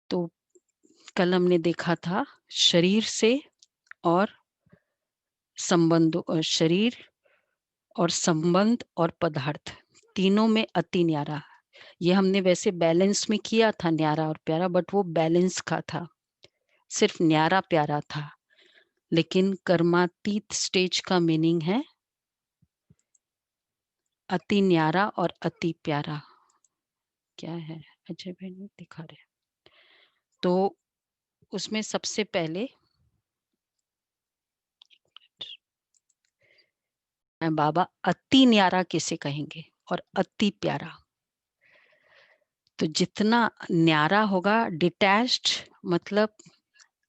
तो कल हमने देखा था शरीर से और शरीर और संबंध और पदार्थ तीनों में अति न्यारा। ये हमने वैसे बैलेंस में किया था, न्यारा और प्यारा, बट वो बैलेंस का था, सिर्फ न्यारा प्यारा था। लेकिन कर्मातीत स्टेज का मीनिंग है अति न्यारा और अति प्यारा। क्या है अजय भाई नहीं दिखा रहे। तो उसमें सबसे पहले बाबा अति न्यारा किसे कहेंगे और अति प्यारा। तो जितना न्यारा होगा, डिटैच्ड मतलब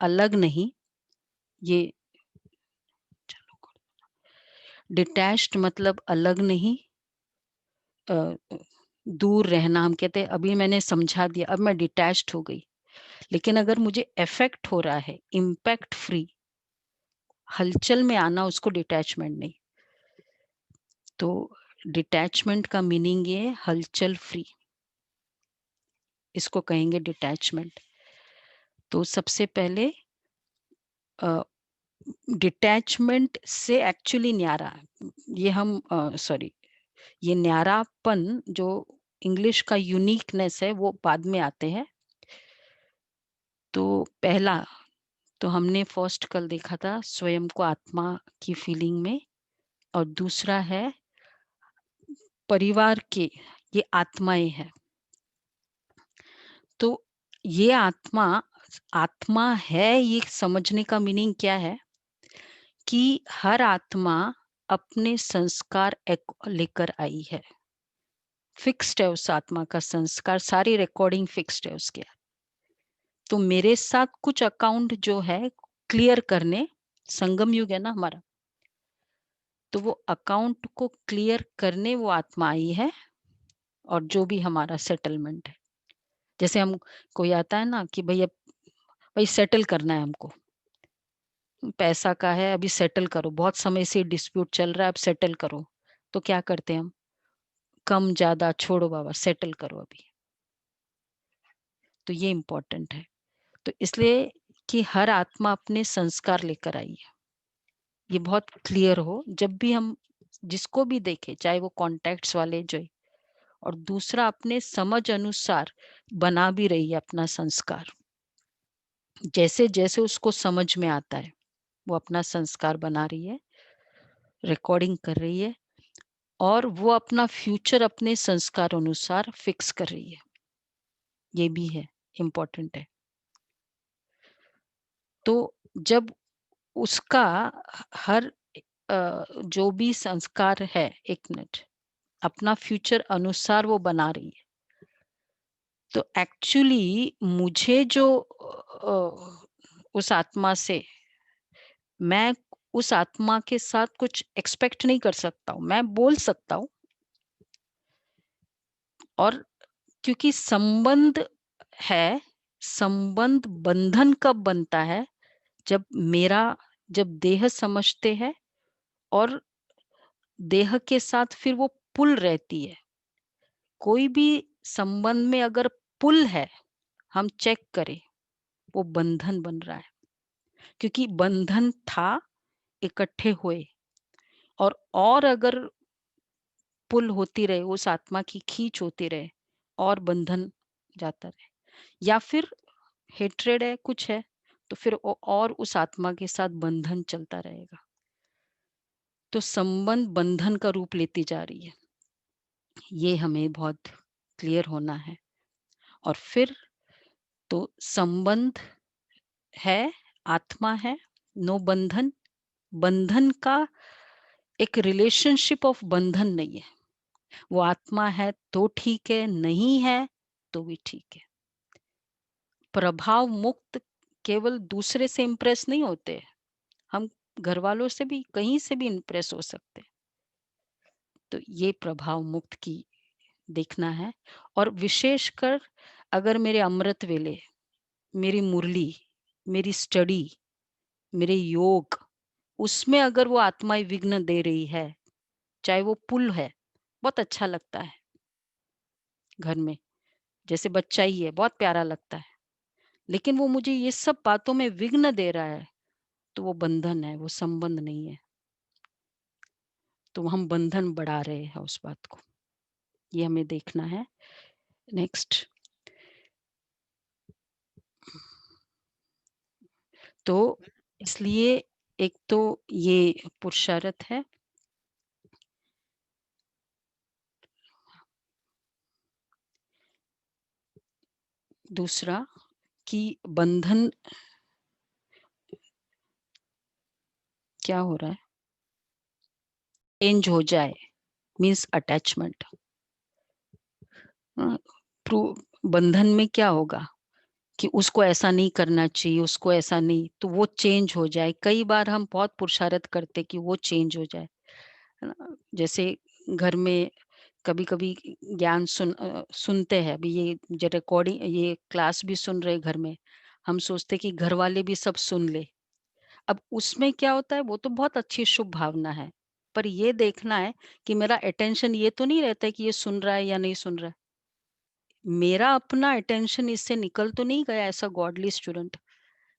अलग नहीं, ये डिटैच्ड मतलब अलग नहीं, दूर रहना हम कहते हैं। अभी मैंने समझा दिया, अब मैं डिटैच्ड हो गई। लेकिन अगर मुझे इफेक्ट हो रहा है, इम्पैक्ट फ्री, हलचल में आना, उसको डिटैचमेंट नहीं। तो डिटैचमेंट का मीनिंग ये हलचल फ्री, इसको कहेंगे डिटैचमेंट। तो सबसे पहले डिटैचमेंट से एक्चुअली न्यारा, ये हम सॉरी, ये न्यारापन जो इंग्लिश का यूनिकनेस है वो बाद में आते हैं। तो पहला तो हमने फर्स्ट कल देखा था स्वयं को आत्मा की फीलिंग में, और दूसरा है परिवार के, ये आत्माएं हैं। तो ये आत्मा आत्मा है, ये समझने का मीनिंग क्या है कि हर आत्मा अपने संस्कार लेकर आई है। फिक्स्ड है उस आत्मा का संस्कार, सारी रिकॉर्डिंग फिक्स्ड है उसके। तो मेरे साथ कुछ अकाउंट जो है क्लियर करने, संगम युग है ना हमारा, तो वो अकाउंट को क्लियर करने वो आत्मा आई है। और जो भी हमारा सेटलमेंट है, जैसे हम कोई आता है ना कि भैया भाई सेटल करना है हमको, पैसा का है, अभी सेटल करो, बहुत समय से डिस्प्यूट चल रहा है, अब सेटल करो। तो क्या करते हैं हम, कम ज्यादा छोड़ो बाबा, सेटल करो अभी। तो ये इम्पोर्टेंट है। तो इसलिए कि हर आत्मा अपने संस्कार लेकर आई है, ये बहुत क्लियर हो जब भी हम जिसको भी देखें, चाहे वो कॉन्टेक्ट्स वाले जो है, और दूसरा अपने समझ अनुसार बना भी रही है अपना संस्कार। जैसे जैसे उसको समझ में आता है वो अपना संस्कार बना रही है, रिकॉर्डिंग कर रही है, और वो अपना फ्यूचर अपने संस्कार अनुसार फिक्स कर रही है। ये भी है, इम्पोर्टेंट है। तो जब उसका हर जो भी संस्कार है, एक मिनट, अपना फ्यूचर अनुसार वो बना रही है। तो एक्चुअली मुझे जो उस आत्मा से, मैं उस आत्मा के साथ कुछ एक्सपेक्ट नहीं कर सकता हूँ, मैं बोल सकता हूँ। और क्योंकि संबंध है, संबंध बंधन कब बनता है, जब देह समझते हैं और देह के साथ फिर वो पुल रहती है। कोई भी संबंध में अगर पुल है, हम चेक करें, वो बंधन बन रहा है। क्योंकि बंधन था, इकट्ठे हुए, और अगर पुल होती रहे, उस आत्मा की खींच होती रहे, और बंधन जाता रहे, या फिर हेट्रेड है, कुछ है, तो फिर और उस आत्मा के साथ बंधन चलता रहेगा। तो संबंध बंधन का रूप लेती जा रही है, ये हमें बहुत क्लियर होना है। और फिर तो संबंध है, आत्मा है, नो बंधन। बंधन का एक रिलेशनशिप ऑफ बंधन नहीं है। वो आत्मा है तो ठीक है, नहीं है तो भी ठीक है। प्रभाव मुक्त केवल दूसरे से इंप्रेस नहीं होते, हम घर वालों से भी, कहीं से भी इंप्रेस हो सकते। तो ये प्रभाव मुक्त की देखना है। और विशेषकर अगर मेरे अमृत वेले, मेरी मुरली, मेरी स्टडी, मेरे योग, उसमें अगर वो आत्माएं विघ्न दे रही है, चाहे वो पुल है, बहुत अच्छा लगता है घर में, जैसे बच्चा ही है, बहुत प्यारा लगता है। लेकिन वो मुझे ये सब बातों में विघ्न दे रहा है, तो वो बंधन है, वो संबंध नहीं है। तो हम बंधन बढ़ा रहे हैं उस बात को, ये हमें देखना है। नेक्स्ट, तो इसलिए एक तो ये पुरुषार्थ है, दूसरा कि बंधन क्या हो रहा है, चेंज हो जाए, मीन्स अटैचमेंट। बंधन में क्या होगा कि उसको ऐसा नहीं करना चाहिए, उसको ऐसा नहीं, तो वो चेंज हो जाए। कई बार हम बहुत पुरुषार्थ करते कि वो चेंज हो जाए, है ना? जैसे घर में कभी-कभी ज्ञान सुनते हैं, अभी ये जो रिकॉर्डिंग, ये क्लास भी सुन रहे घर में, हम सोचते कि घर वाले भी सब सुन ले। अब उसमें क्या होता है, वो तो बहुत अच्छी शुभ भावना है, पर ये देखना है कि मेरा अटेंशन ये तो नहीं रहता है कि ये सुन रहा है या नहीं सुन रहा है। मेरा अपना अटेंशन इससे निकल तो नहीं गया ऐसा गॉडली स्टूडेंट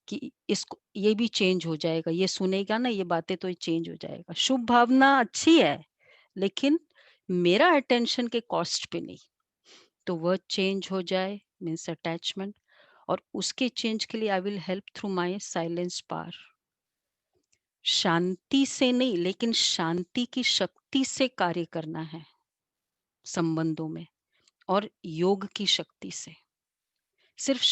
कि इसको ये भी चेंज हो जाएगा, ये सुनेगा ना ये बातें तो ये चेंज हो जाएगा। शुभ भावना अच्छी है, लेकिन मेरा अटेंशन के कॉस्ट पे नहीं। तो वह चेंज हो जाए मीन्स अटैचमेंट, और उसके चेंज के लिए I will help through my silence power. शांति से नहीं, लेकिन शांति की शक्ति से कार्य करना है संबंधों में, और योग की शक्ति से। सिर्फ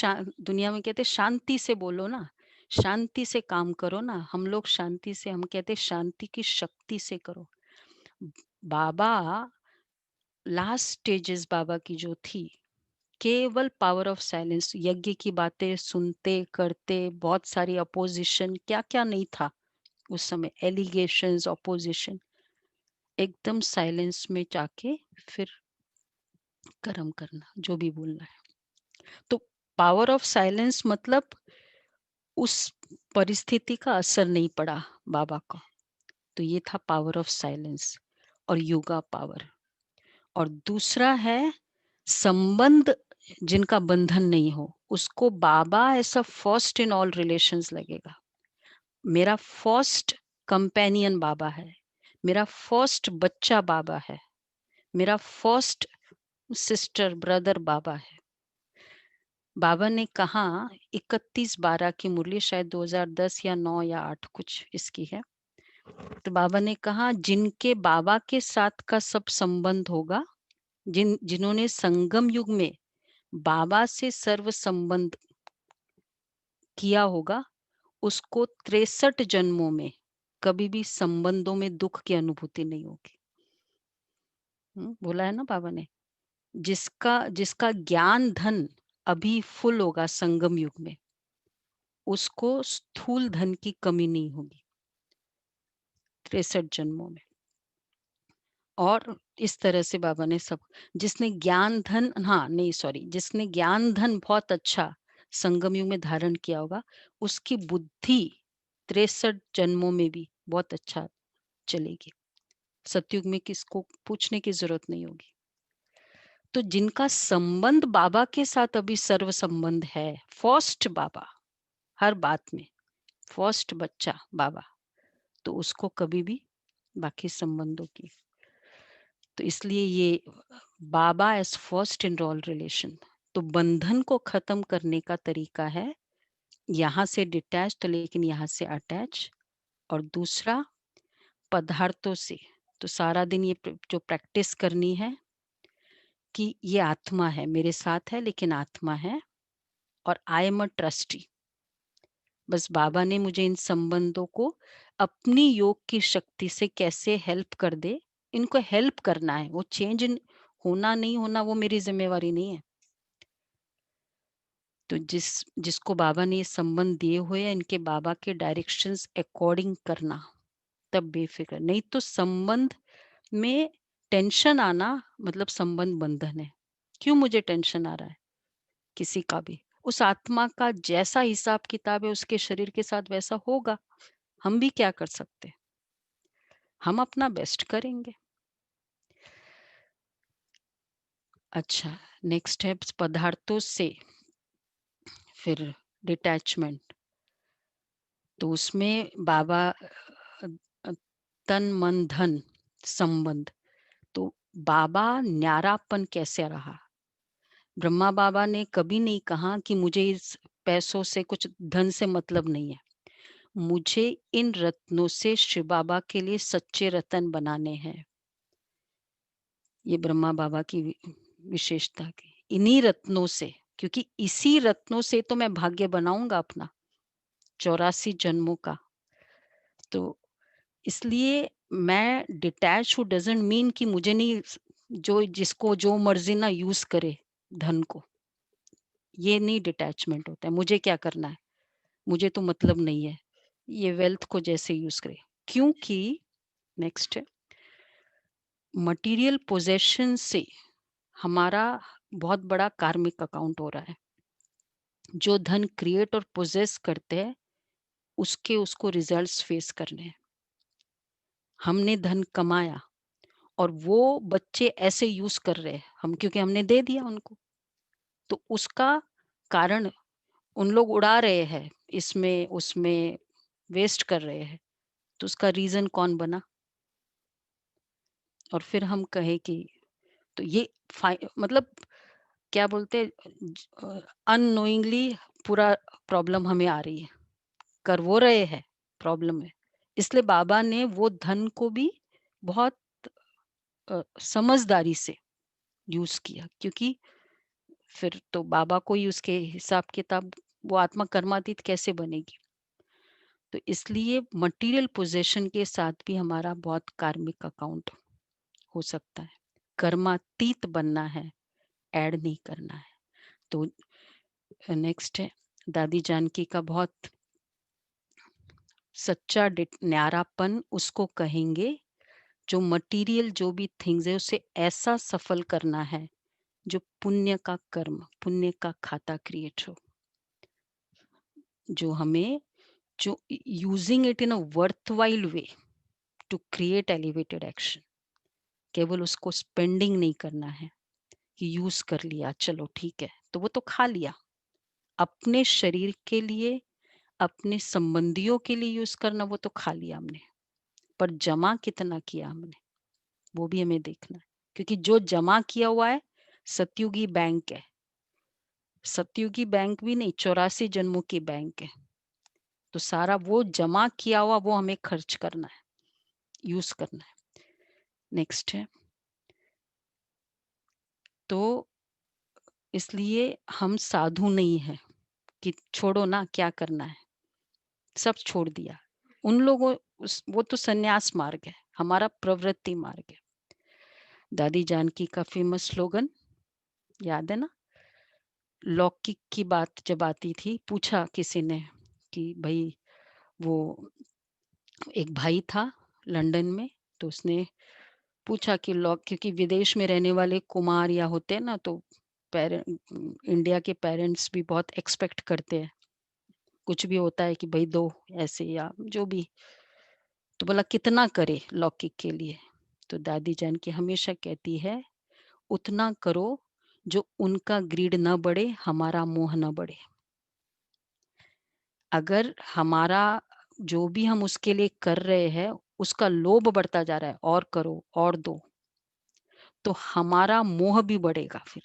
दुनिया में कहते शांति से बोलो ना, शांति से काम करो ना, हम लोग शांति से, हम कहते शांति की शक्ति से करो। बाबा, लास्ट स्टेजेस बाबा की जो थी, केवल पावर ऑफ साइलेंस, यज्ञ की बातें सुनते करते, बहुत सारी अपोजिशन, क्या क्या नहीं था उस समय, एलिगेशंस, अपोजिशन, एकदम साइलेंस में जाके फिर कर्म करना, जो भी बोलना है। तो पावर ऑफ साइलेंस मतलब उस परिस्थिति का असर नहीं पड़ा बाबा का, तो ये था पावर ऑफ साइलेंस और योगा पावर। और दूसरा है संबंध, जिनका बंधन नहीं हो, उसको बाबा ऐसा फर्स्ट इन ऑल रिलेशंस लगेगा। मेरा फर्स्ट कंपेनियन बाबा है, मेरा फर्स्ट बच्चा बाबा है, मेरा फर्स्ट सिस्टर ब्रदर बाबा है। बाबा ने कहा, 31/12 की मुरली, शायद 2010 या 9 या 8 कुछ इसकी है। तो बाबा ने कहा, जिनके बाबा के साथ का सब संबंध होगा, जिन्होंने संगम युग में बाबा से सर्व संबंध किया होगा, उसको 63 जन्मों में कभी भी संबंधों में दुख की अनुभूति नहीं होगी। बोला है ना बाबा ने, जिसका जिसका ज्ञान धन अभी फुल होगा संगम युग में, उसको स्थूल धन की कमी नहीं होगी 63 जन्मों में। और इस तरह से बाबा ने सब, जिसने ज्ञान धन, हाँ नहीं सॉरी, जिसने ज्ञान धन बहुत अच्छा संगम युग में धारण किया होगा, उसकी बुद्धि 63 जन्मों में भी बहुत अच्छा चलेगी। सतयुग में किसको पूछने की जरूरत नहीं होगी। तो जिनका संबंध बाबा के साथ अभी सर्व संबंध है, फर्स्ट बाबा हर बात में, फर्स्ट बच्चा बाबा, तो उसको कभी भी बाकी संबंधों की, तो इसलिए ये बाबा as first in all relation. तो बंधन को खत्म करने का तरीका है यहाँ से डिटैच, तो लेकिन यहाँ से अटैच। और दूसरा पदार्थों से, तो सारा दिन ये जो प्रैक्टिस करनी है कि ये आत्मा है, मेरे साथ है लेकिन आत्मा है, और आई एम अ ट्रस्टी। बस बाबा ने मुझे इन संबंधों को अपनी योग की शक्ति से कैसे हेल्प कर दे, इनको हेल्प करना है, वो चेंज होना नहीं होना वो मेरी जिम्मेवारी नहीं है। तो जिसको बाबा ने ये संबंध दिए हुए हैं, इनके बाबा के डायरेक्शंस अकॉर्डिंग करना, तब बेफिक्र। नहीं तो संबंध में टेंशन आना मतलब संबंध बंधन है। क्यों मुझे टेंशन आ रहा है किसी का भी, उस आत्मा का जैसा हिसाब किताब है उसके शरीर के साथ वैसा होगा, हम भी क्या कर सकते हैं, हम अपना बेस्ट करेंगे। अच्छा, नेक्स्ट है पदार्थों से फिर डिटैचमेंट। तो उसमें बाबा अ, तन मन धन संबंध। तो बाबा न्यारापन कैसे रहा? ब्रह्मा बाबा ने कभी नहीं कहा कि मुझे इस पैसों से कुछ धन से मतलब नहीं है। मुझे इन रत्नों से शिव बाबा के लिए सच्चे रतन बनाने हैं। ये ब्रह्मा बाबा की विशेषता की इन्हीं रत्नों से, क्योंकि इसी रत्नों से तो मैं भाग्य बनाऊंगा अपना 84 जन्मों का। तो इसलिए मैं डिटैच हूँ डजंट मीन कि मुझे नहीं, जो जिसको जो मर्जी ना यूज करे धन को, ये नहीं डिटैचमेंट होता है। मुझे क्या करना है, मुझे तो मतलब नहीं है, ये वेल्थ को जैसे यूज करे। क्योंकि नेक्स्ट है, मटेरियल पोजेशन से हमारा बहुत बड़ा कार्मिक अकाउंट हो रहा है। जो धन क्रिएट और पोजेस करते हैं उसके उसको रिजल्ट्स फेस करने हैं। हमने धन कमाया और वो बच्चे ऐसे यूज कर रहे हैं हम, क्योंकि हमने दे दिया उनको, तो उसका कारण उन लोग उड़ा रहे हैं, इसमें उसमें वेस्ट कर रहे हैं। तो उसका रीजन कौन बना? और फिर हम कहें कि तो ये मतलब क्या बोलते अननोइंगली पूरा प्रॉब्लम हमें आ रही है, कर वो रहे हैं, प्रॉब्लम है। इसलिए बाबा ने वो धन को भी बहुत समझदारी से यूज किया, क्योंकि फिर तो बाबा को ही उसके हिसाब किताब, वो आत्मा कर्मातीत कैसे बनेगी? तो इसलिए मटेरियल पोजेशन के साथ भी हमारा बहुत कार्मिक अकाउंट हो सकता है। कर्मातीत बनना है, ऐड नहीं करना है। तो नेक्स्ट है दादी जानकी का बहुत सच्चा न्यारापन उसको कहेंगे जो मटेरियल जो भी थिंग्स है उसे ऐसा सफल करना है जो पुण्य का कर्म, पुण्य का खाता क्रिएट हो, जो हमें, जो using it in a worthwhile way to create elevated action. केवल उसको स्पेंडिंग नहीं करना है कि यूज कर लिया चलो ठीक है, तो वो तो खा लिया। अपने शरीर के लिए, अपने संबंधियों के लिए यूज करना, वो तो खा लिया हमने, पर जमा कितना किया हमने, वो भी हमें देखना है। क्योंकि जो जमा किया हुआ है सतयुगी बैंक है, सतयुगी बैंक भी नहीं, 84 जन्मों की बैंक है। तो सारा वो जमा किया हुआ वो हमें खर्च करना है, यूज करना है। नेक्स्ट है, तो इसलिए हम साधु नहीं है कि छोड़ो ना क्या करना है, सब छोड़ दिया। उन लोगों वो तो संन्यास मार्ग है, हमारा प्रवृत्ति मार्ग है। दादी जानकी का फेमस स्लोगन याद है ना? लौकिक की बात जब आती थी, पूछा किसी ने कि भाई, वो एक भाई था लंदन में, तो उसने पूछा कि लौक, क्योंकि विदेश में रहने वाले कुमार या होते हैं ना, तो पेरेंट, इंडिया के पेरेंट्स भी बहुत एक्सपेक्ट करते हैं, कुछ भी होता है कि भाई दो, ऐसे या जो भी। तो बोला कितना करे लौकिक के लिए? तो दादी जान की हमेशा कहती है उतना करो जो उनका ग्रीड न बढ़े, हमारा मोह न बढ़े। अगर हमारा जो भी हम उसके लिए कर रहे हैं उसका लोभ बढ़ता जा रहा है, और करो और दो, तो हमारा मोह भी बढ़ेगा फिर,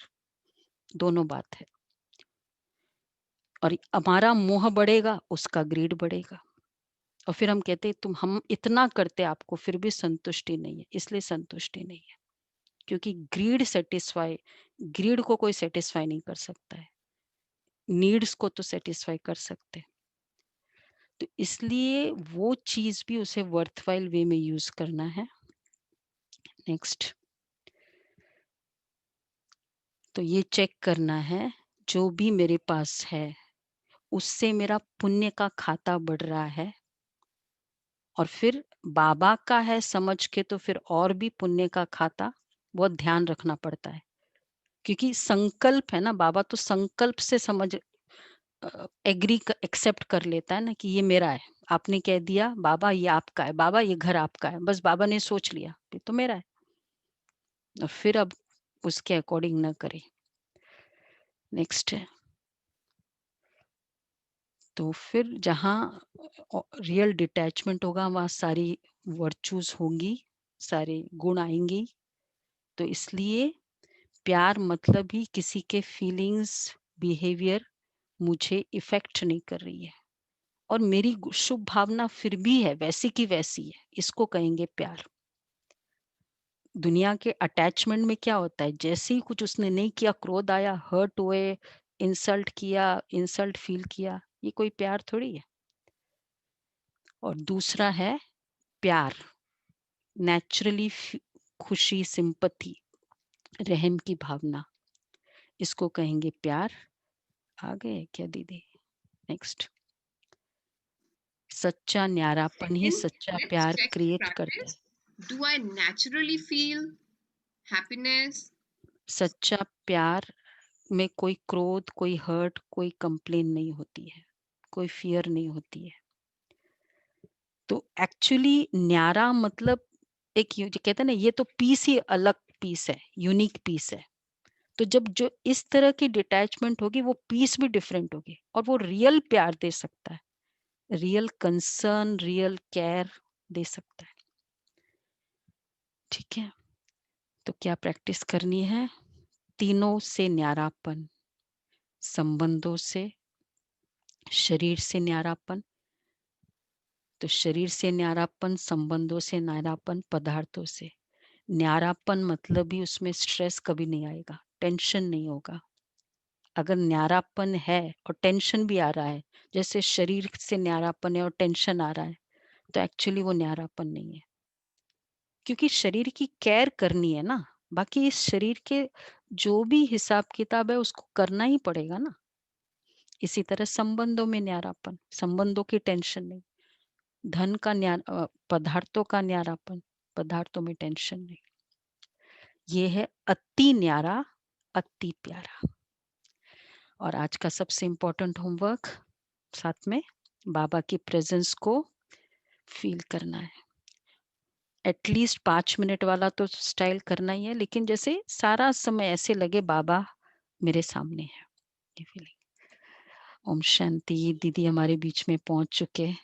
दोनों बात है। और हमारा मोह बढ़ेगा, उसका ग्रीड बढ़ेगा। और फिर हम कहते हैं तुम, हम इतना करते आपको फिर भी संतुष्टि नहीं है, इसलिए संतुष्टि नहीं है क्योंकि ग्रीड सेटिस्फाई, ग्रीड को कोई सेटिस्फाई नहीं कर सकता है, नीड्स को तो सेटिस्फाई कर सकते हैं। तो इसलिए वो चीज भी उसे वर्थवाइल वे में यूज करना है। नेक्स्ट, तो ये चेक करना है जो भी मेरे पास है उससे मेरा पुण्य का खाता बढ़ रहा है, और फिर बाबा का है समझ के तो फिर और भी पुण्य का खाता बहुत ध्यान रखना पड़ता है। क्योंकि संकल्प है ना, बाबा तो संकल्प से समझ, एग्री एक्सेप्ट कर लेता है ना कि ये मेरा है। आपने कह दिया बाबा ये आपका है, बाबा ये घर आपका है, बस बाबा ने सोच लिया ये तो मेरा है, और फिर अब उसके अकॉर्डिंग ना करे। नेक्स्ट है, तो फिर जहाँ रियल डिटैचमेंट होगा वहाँ सारी वर्च्यूज़ होंगी, सारे गुण आएँगी। तो इसलिए प्यार मतलब ही किसी के फीलिंग्स, बिहेवियर मुझे इफ़ेक्ट नहीं कर रही है और मेरी शुभ भावना फिर भी है, वैसी की वैसी है, इसको कहेंगे प्यार। दुनिया के अटैचमेंट में क्या होता है, जैसे ही कुछ उसने नहीं किया, क्रोध आया, हर्ट हुए, इंसल्ट किया, इंसल्ट फील किया, ये कोई प्यार थोड़ी है। और दूसरा है प्यार, नेचुरली खुशी, सिंपैथी, रहम की भावना, इसको कहेंगे प्यार। आ गए क्या दीदी? नेक्स्ट, सच्चा न्यारापन ही Second, सच्चा let's प्यार check the क्रिएट करता है। practice. Do I naturally feel happiness? सच्चा प्यार में कोई क्रोध, कोई हर्ट, कोई कंप्लेन नहीं होती है, कोई फियर नहीं होती है। तो एक्चुअली न्यारा मतलब एक जो कहते हैं ना, ये तो पीस ही अलग पीस है, यूनिक पीस है। तो जब जो इस तरह की डिटैचमेंट होगी वो पीस भी डिफरेंट होगी और वो रियल प्यार दे सकता है, रियल कंसर्न, रियल केयर दे सकता है। ठीक है, तो क्या प्रैक्टिस करनी है? तीनों से न्यारापन, संबंधों से, शरीर से न्यारापन। तो शरीर से न्यारापन, संबंधों से न्यारापन, पदार्थों से न्यारापन मतलब ही उसमें स्ट्रेस कभी नहीं आएगा, टेंशन नहीं होगा। अगर न्यारापन है और टेंशन भी आ रहा है, जैसे शरीर से न्यारापन है और टेंशन आ रहा है, तो एक्चुअली वो न्यारापन नहीं है, क्योंकि शरीर की केयर करनी है ना। बाकी इस शरीर के जो भी हिसाब किताब है उसको करना ही पड़ेगा ना। इसी तरह संबंधों में न्यारापन, संबंधों की टेंशन नहीं, धन का पदार्थों का न्यारापन, पदार्थों में टेंशन नहीं। ये है अति न्यारा, अति प्यारा। और आज का सबसे इम्पोर्टेंट होमवर्क, साथ में बाबा की प्रेजेंस को फील करना है। एटलीस्ट 5 मिनट वाला तो स्टाइल करना ही है, लेकिन जैसे सारा समय ऐसे लगे बाबा मेरे सामने है, ये फीलिंग। ओम शांति। दीदी हमारे बीच में पहुंच चुके